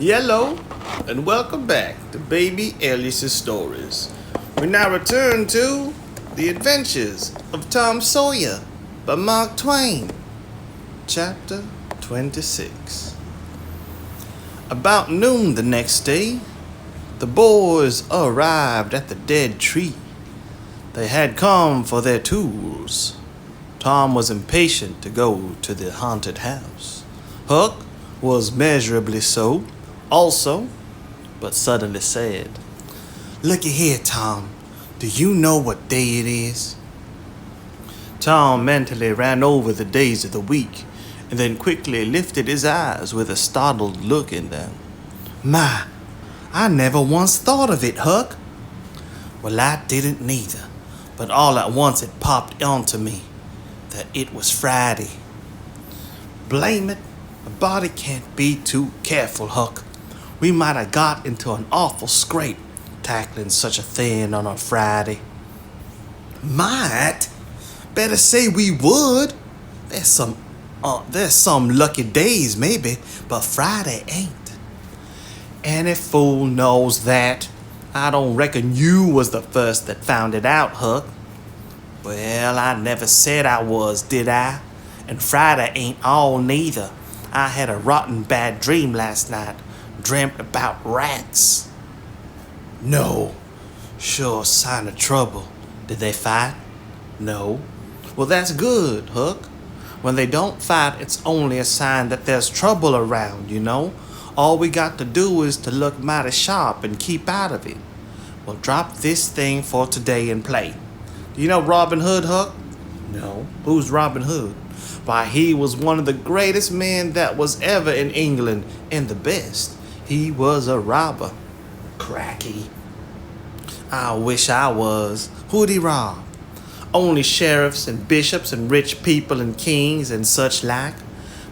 Hello, and welcome back to Baby Alias's Stories. We now return to The Adventures of Tom Sawyer by Mark Twain, Chapter 26. About noon the next day, the boys arrived at the dead tree. They had come for their tools. Tom was impatient to go to the haunted house. Huck was measurably so, also, but suddenly said, "Looky here, Tom. Do you know what day it is?" Tom mentally ran over the days of the week and then quickly lifted his eyes with a startled look in them. "My, I never once thought of it, Huck." "Well, I didn't neither, but all at once it popped onto me that it was Friday. Blame it, a body can't be too careful, Huck. We might have got into an awful scrape tackling such a thing on a Friday." "Might? Better say we would. There's some lucky days maybe, but Friday ain't." "Any fool knows that. I don't reckon you was the first that found it out, Huck." "Well, I never said I was, did I? And Friday ain't all neither. I had a rotten bad dream last night. Dreamt about rats." "No. Sure sign of trouble. Did they fight?" "No." "Well, that's good, Huck. When they don't fight, it's only a sign that there's trouble around, you know. All we got to do is to look mighty sharp and keep out of it. Well, drop this thing for today and play. Do you know Robin Hood, Huck?" "No. Who's Robin Hood?" "Why, he was one of the greatest men that was ever in England, and the best. He was a robber." "Cracky." "I wish I was. Who'd he rob?" "Only sheriffs and bishops and rich people and kings and such like.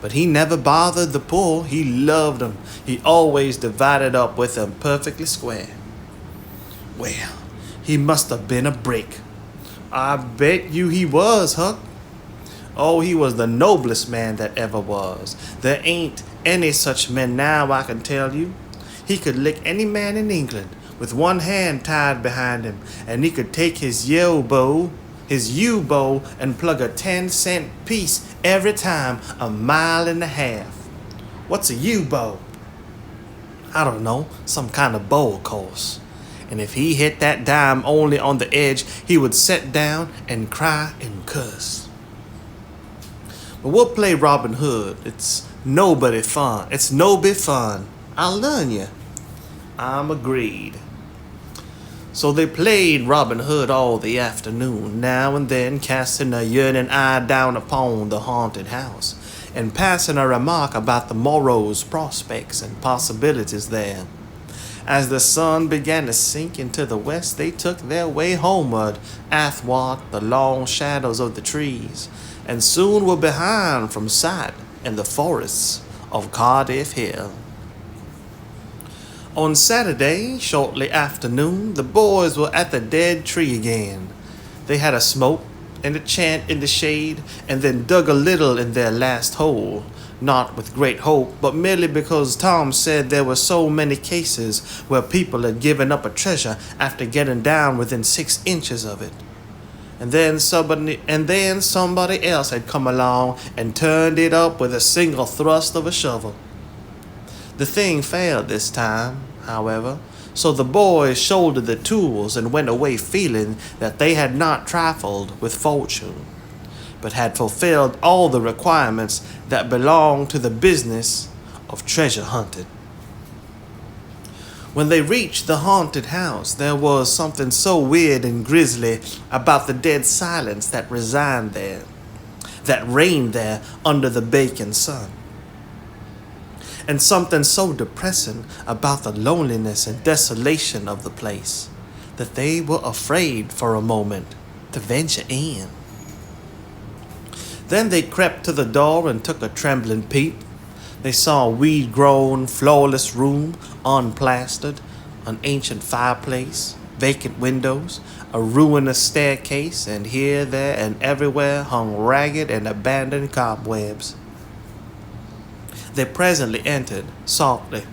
But he never bothered the poor. He loved 'em. He always divided up with 'em perfectly square." "Well, he must have been a brick." "I bet you he was, Huck." "Oh, he was the noblest man that ever was. There ain't any such men now, I can tell you. He could lick any man in England with one hand tied behind him, and he could take his U-bow, and plug a 10-cent piece every time, a mile and a half." "What's a U-bow?" "I don't know, some kind of bow, of course. And if he hit that dime only on the edge, he would sit down and cry and curse. But we'll play Robin Hood. It's no bit fun. I'll learn you." "I'm agreed." So they played Robin Hood all the afternoon, now and then casting a yearning eye down upon the haunted house, and passing a remark about the morrow's prospects and possibilities there. As the sun began to sink into the west, they took their way homeward, athwart the long shadows of the trees, and soon were behind from sight in the forests of Cardiff Hill. On Saturday, shortly after noon, the boys were at the dead tree again. They had a smoke and a chant in the shade, and then dug a little in their last hole, not with great hope, but merely because Tom said there were so many cases where people had given up a treasure after getting down within 6 inches of it. And then somebody else had come along and turned it up with a single thrust of a shovel. The thing failed this time, however, so the boys shouldered the tools and went away feeling that they had not trifled with fortune, but had fulfilled all the requirements that belong to the business of treasure hunting. When they reached the haunted house, there was something so weird and grisly about the dead silence that reigned there under the baking sun, and something so depressing about the loneliness and desolation of the place that they were afraid for a moment to venture in. Then they crept to the door and took a trembling peep. They saw a weed-grown, floorless room, unplastered, an ancient fireplace, vacant windows, a ruinous staircase, and here, there, and everywhere hung ragged and abandoned cobwebs. They presently entered, softly.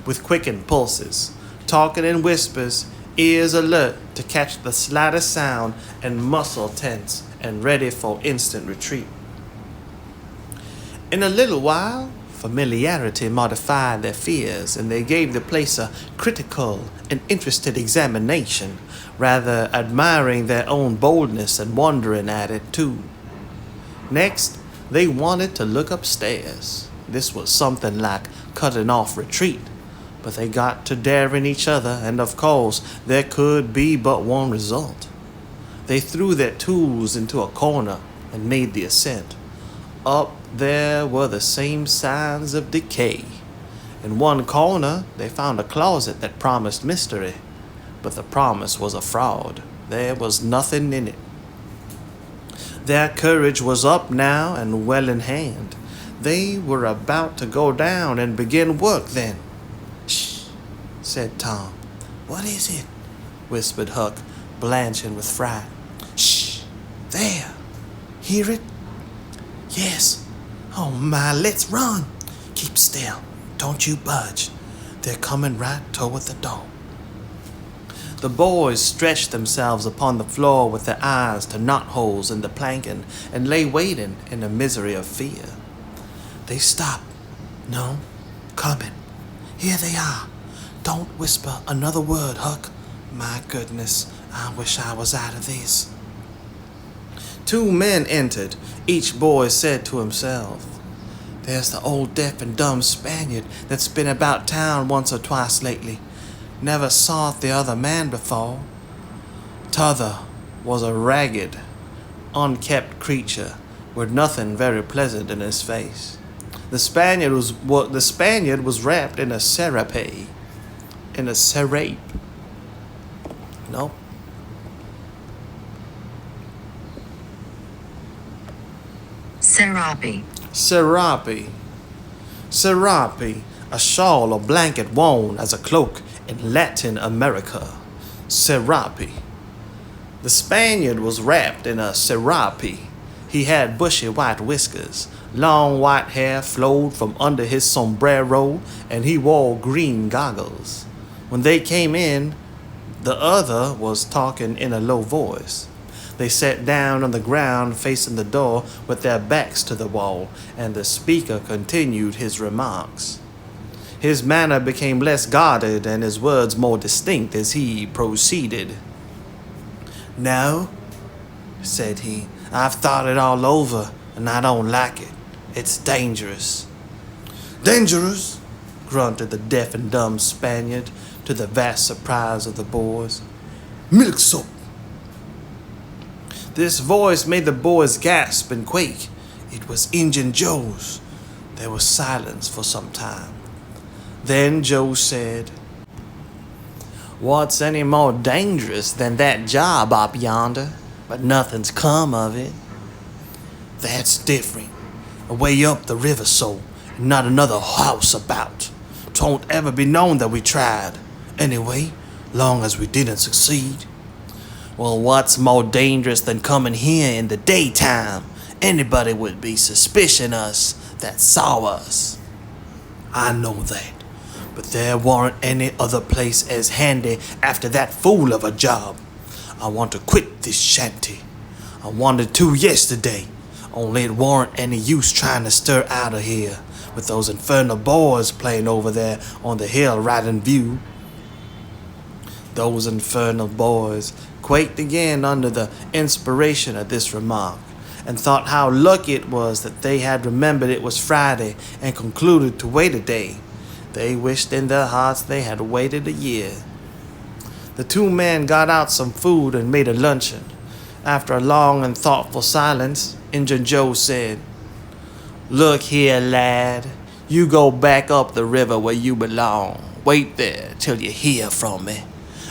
with quickened pulses, talking in whispers, ears alert to catch the slightest sound, and muscle tense and ready for instant retreat. In a little while, familiarity modified their fears, and they gave the place a critical and interested examination, rather admiring their own boldness and wondering at it too. Next, they wanted to look upstairs. This was something like cutting off retreat, but they got to daring each other, and of course, there could be but one result. They threw their tools into a corner and made the ascent. Up there were the same signs of decay. In one corner, they found a closet that promised mystery, but the promise was a fraud. There was nothing in it. Their courage was up now and well in hand. They were about to go down and begin work then. "Shh," said Tom. "What is it?" whispered Huck, blanching with fright. "Shh, there. Hear it?" "Yes. Oh my, let's run. Keep still. Don't you budge. They're coming right toward the door." The boys stretched themselves upon the floor with their eyes to knotholes in the planking and lay waiting in a misery of fear. They stopped. "No, coming. Here they are. Don't whisper another word, Huck. My goodness, I wish I was out of this." Two men entered. Each boy said to himself, "There's the old deaf and dumb Spaniard that's been about town once or twice lately. Never saw the other man before." T'other was a ragged, unkempt creature with nothing very pleasant in his face. The Spaniard was wrapped in a serape. No. Serape, a shawl or blanket worn as a cloak in Latin America. Serape. The Spaniard was wrapped in a serape. He had bushy white whiskers. Long white hair flowed from under his sombrero, and he wore green goggles. When they came in, the other was talking in a low voice. They sat down on the ground facing the door with their backs to the wall, and the speaker continued his remarks. His manner became less guarded and his words more distinct as he proceeded. "No," said he, "I've thought it all over, and I don't like it. It's dangerous." "Dangerous?" grunted the deaf and dumb Spaniard, to the vast surprise of the boys. "Milksop." This voice made the boys gasp and quake. It was Injun Joe's. There was silence for some time. Then Joe said, "What's any more dangerous than that job up yonder? But nothing's come of it." "That's different. Away up the river so, and not another house about. 'Twon't ever be known that we tried. Anyway, long as we didn't succeed." "Well, what's more dangerous than coming here in the daytime? Anybody would be suspicion us that saw us." "I know that, but there weren't any other place as handy after that fool of a job. I want to quit this shanty. I wanted to yesterday, only it weren't any use trying to stir out of here, with those infernal boys playing over there on the hill right in view." Those infernal boys quaked again under the inspiration of this remark, and thought how lucky it was that they had remembered it was Friday and concluded to wait a day. They wished in their hearts they had waited a year. The two men got out some food and made a luncheon. After a long and thoughtful silence, Injun Joe said, "Look here, lad. You go back up the river where you belong. Wait there till you hear from me.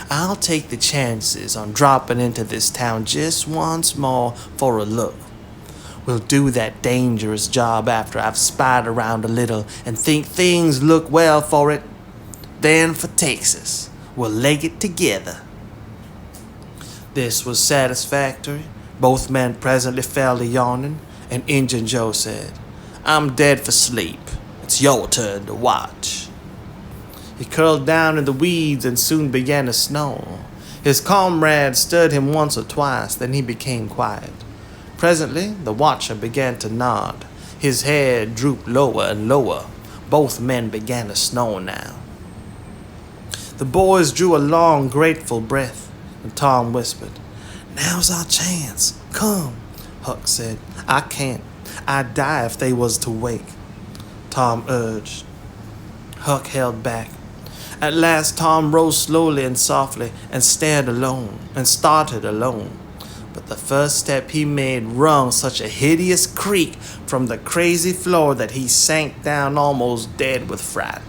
I'll take the chances on dropping into this town just once more for a look. We'll do that dangerous job after I've spied around a little and think things look well for it. Then for Texas, we'll leg it together." This was satisfactory. Both men presently fell to yawning, and Injun Joe said, "I'm dead for sleep. It's your turn to watch." He curled down in the weeds and soon began to snore. His comrade stirred him once or twice, then he became quiet. Presently, the watcher began to nod. His head drooped lower and lower. Both men began to snore now. The boys drew a long, grateful breath, and Tom whispered, "Now's our chance. Come." Huck said, "I can't. I'd die if they was to wake." Tom urged. Huck held back. At last Tom rose slowly and softly and started alone. But the first step he made rung such a hideous creak from the crazy floor that he sank down almost dead with fright.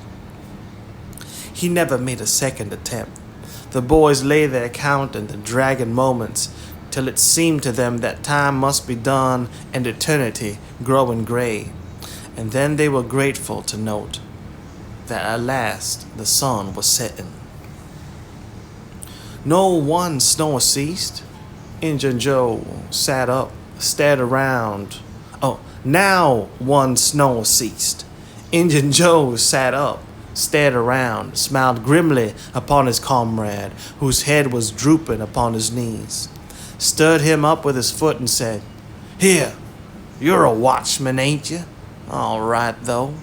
He never made a second attempt. The boys lay there counting the dragging moments till it seemed to them that time must be done and eternity growing gray. And then they were grateful to note that at last the sun was setting. No one snore ceased. Injun Joe sat up, stared around. Now one snore ceased. Injun Joe sat up, stared around, smiled grimly upon his comrade, whose head was drooping upon his knees, stirred him up with his foot and said, "Here, you're a watchman, ain't you? All right, though.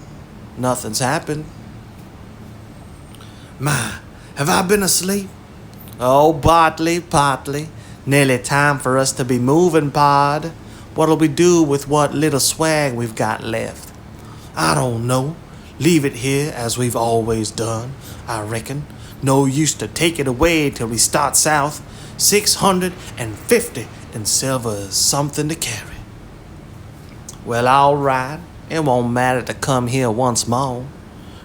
Nothing's happened." "My, have I been asleep?" "Oh, partly. Nearly time for us to be moving, Pod. What'll we do with what little swag we've got left?" "I don't know. Leave it here as we've always done, I reckon. No use to take it away till we start south. 650 in silver is something to carry." "Well, all right. It won't matter to come here once more."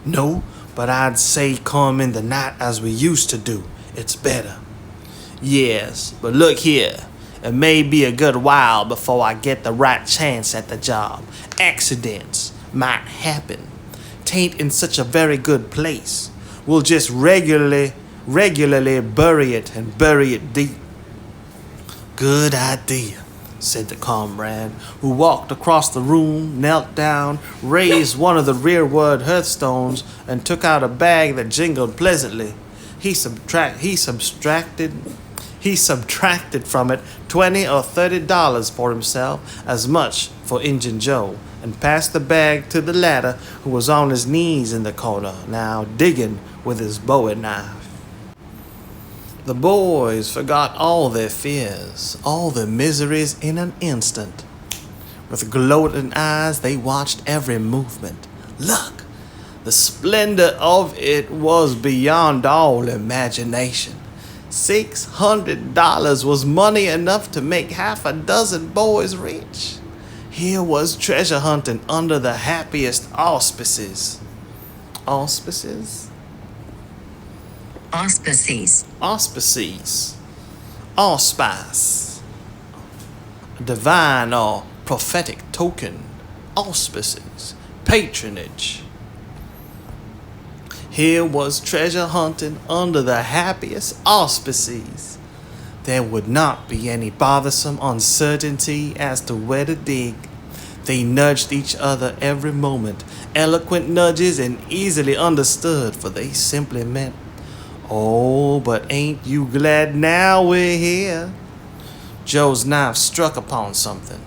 "No, but I'd say come in the night as we used to do. It's better." "Yes, but look here. It may be a good while before I get the right chance at the job. Accidents might happen. 'Tain't in such a very good place. We'll just regularly bury it and bury it deep." "Good idea," said the comrade, who walked across the room, knelt down, raised one of the rearward hearthstones, and took out a bag that jingled pleasantly. He subtracted from it $20 or $30 for himself, as much for Injun Joe, and passed the bag to the latter, who was on his knees in the corner, now digging with his bowie knife. The boys forgot all their fears, all their miseries in an instant. With gloating eyes, they watched every movement. Look! The splendor of it was beyond all imagination. $600 was money enough to make half a dozen boys rich. Here was treasure hunting under the happiest auspices. Auspices? Auspices. Auspices. Auspice. Divine or prophetic token. Auspices. Patronage. Here was treasure hunting under the happiest auspices. There would not be any bothersome uncertainty as to where to dig. They nudged each other every moment, eloquent nudges and easily understood, for they simply meant, "Oh, but ain't you glad now we're here?" Joe's knife struck upon something.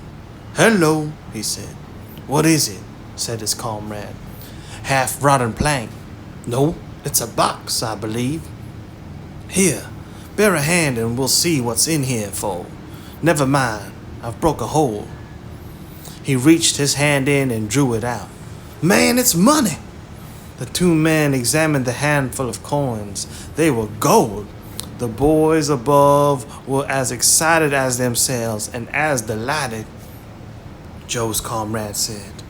"Hello," he said. "What is it?" said his comrade. "Half-rotten plank." "No, it's a box, I believe." "Here, bear a hand and we'll see what's in here for. Never mind, I've broke a hole." He reached his hand in and drew it out. "Man, it's money!" The two men examined the handful of coins. They were gold. The boys above were as excited as themselves and as delighted. Joe's comrade said,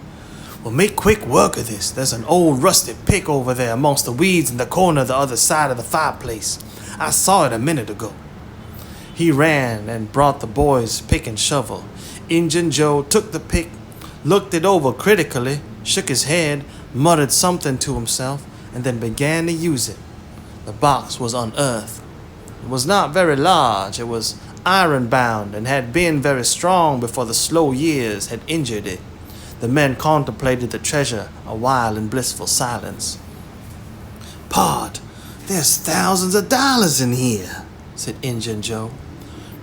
"Well, make quick work of this. There's an old rusty pick over there amongst the weeds in the corner the other side of the fireplace. I saw it a minute ago." He ran and brought the boys' pick and shovel. Injun Joe took the pick, looked it over critically, shook his head, muttered something to himself, and then began to use it. The box was unearthed. It was not very large. It was iron-bound and had been very strong before the slow years had injured it. The men contemplated the treasure a while in blissful silence. "Pard, there's thousands of dollars in here," said Injun Joe.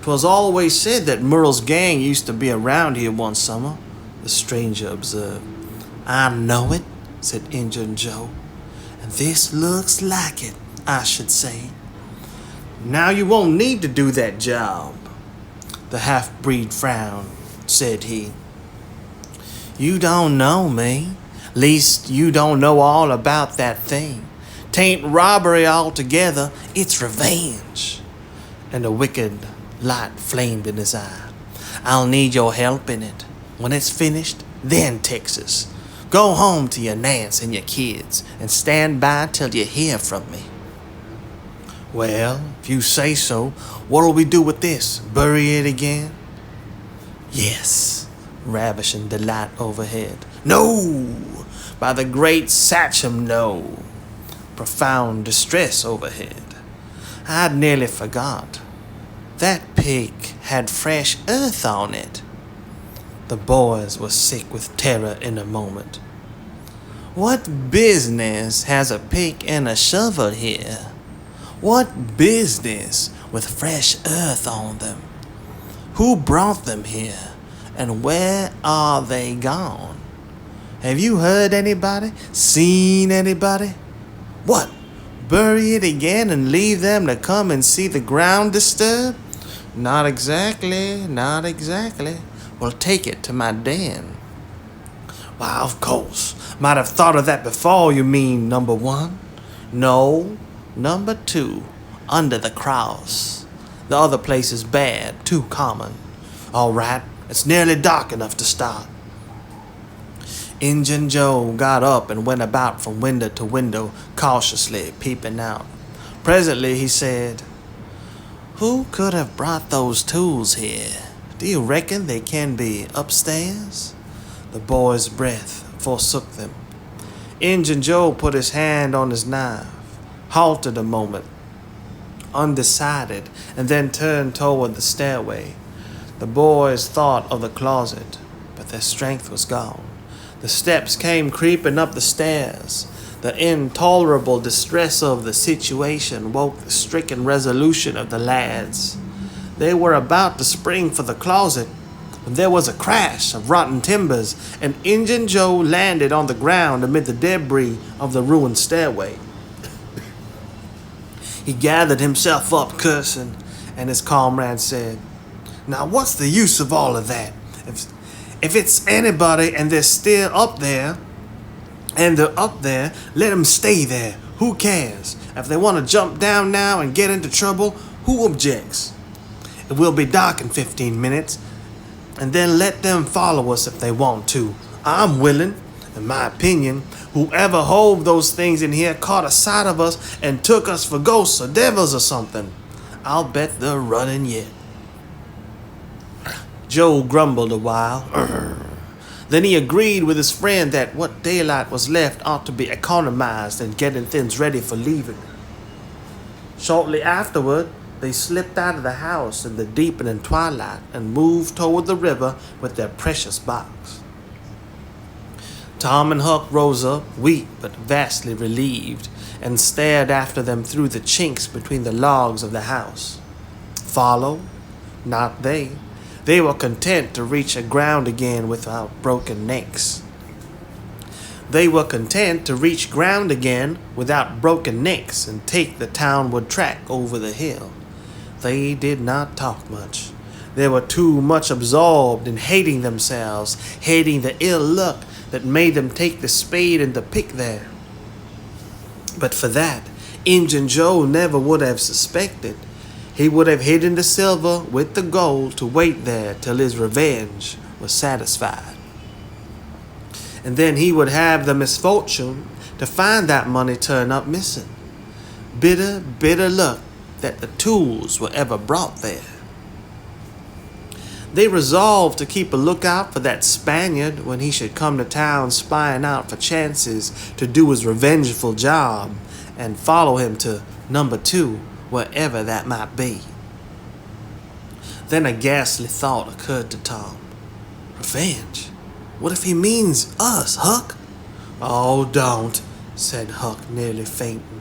"'Twas always said that Merle's gang used to be around here one summer," the stranger observed. "I know it," said Injun Joe. "And this looks like it, I should say." "Now you won't need to do that job," the half-breed frowned, said he. "You don't know me. Least you don't know all about that thing. 'Tain't robbery altogether, it's revenge." And a wicked light flamed in his eye. "I'll need your help in it. When it's finished, then Texas. Go home to your Nance and your kids, and stand by till you hear from me." "Well, if you say so, what'll we do with this? Bury it again?" "Yes," ravishing delight overhead. "No! By the great Sachem, no!" Profound distress overhead. "I'd nearly forgot. That pig had fresh earth on it." The boys were sick with terror in a moment. "What business has a pick and a shovel here? What business with fresh earth on them? Who brought them here, and where are they gone? Have you heard anybody? Seen anybody? What? Bury it again and leave them to come and see the ground disturbed? Not exactly, not exactly. Well, take it to my den." "Why, of course. Might have thought of that before, you mean, number one?" "No, number two, under the cross. The other place is bad, too common." "All right, it's nearly dark enough to start." Injun Joe got up and went about from window to window, cautiously peeping out. Presently he said, "Who could have brought those tools here? Do you reckon they can be upstairs?" The boy's breath forsook them. Injun Joe put his hand on his knife, halted a moment, undecided, and then turned toward the stairway. The boys thought of the closet, but their strength was gone. The steps came creeping up the stairs. The intolerable distress of the situation woke the stricken resolution of the lads. They were about to spring for the closet when there was a crash of rotten timbers, and Injun Joe landed on the ground amid the debris of the ruined stairway. He gathered himself up, cursing, and his comrade said, "Now what's the use of all of that? If it's anybody and they're still up there, let them stay there. Who cares? If they want to jump down now and get into trouble, who objects? It will be dark in 15 minutes, and then let them follow us if they want to. I'm willing. In my opinion, whoever hove those things in here caught a sight of us and took us for ghosts or devils or something. I'll bet they're running yet." Joe grumbled a while. Then he agreed with his friend that what daylight was left ought to be economized in getting things ready for leaving. Shortly afterward, they slipped out of the house in the deepening twilight and moved toward the river with their precious box. Tom and Huck rose up, weak but vastly relieved, and stared after them through the chinks between the logs of the house. Follow? Not they. They were content to reach the ground again without broken necks. They were content to reach ground again without broken necks and take the townward track over the hill. They did not talk much. They were too much absorbed in hating themselves, hating the ill luck that made them take the spade and the pick there. But for that, Injun Joe never would have suspected. He would have hidden the silver with the gold to wait there till his revenge was satisfied. And then he would have the misfortune to find that money turn up missing. Bitter, bitter luck that the tools were ever brought there. They resolved to keep a lookout for that Spaniard when he should come to town spying out for chances to do his revengeful job, and follow him to number 2, wherever that might be. Then a ghastly thought occurred to Tom. Revenge? What if he means us, Huck? Oh, don't, said Huck, nearly fainting.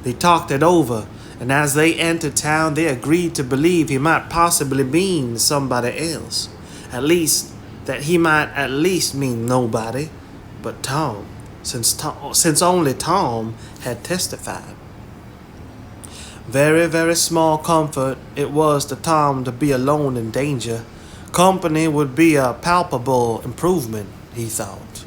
They talked it over, and as they entered town, they agreed to believe he might possibly mean somebody else. At least, that he might at least mean nobody but Tom, since only Tom had testified. Very, very small comfort it was to Tom to be alone in danger. Company would be a palpable improvement, he thought.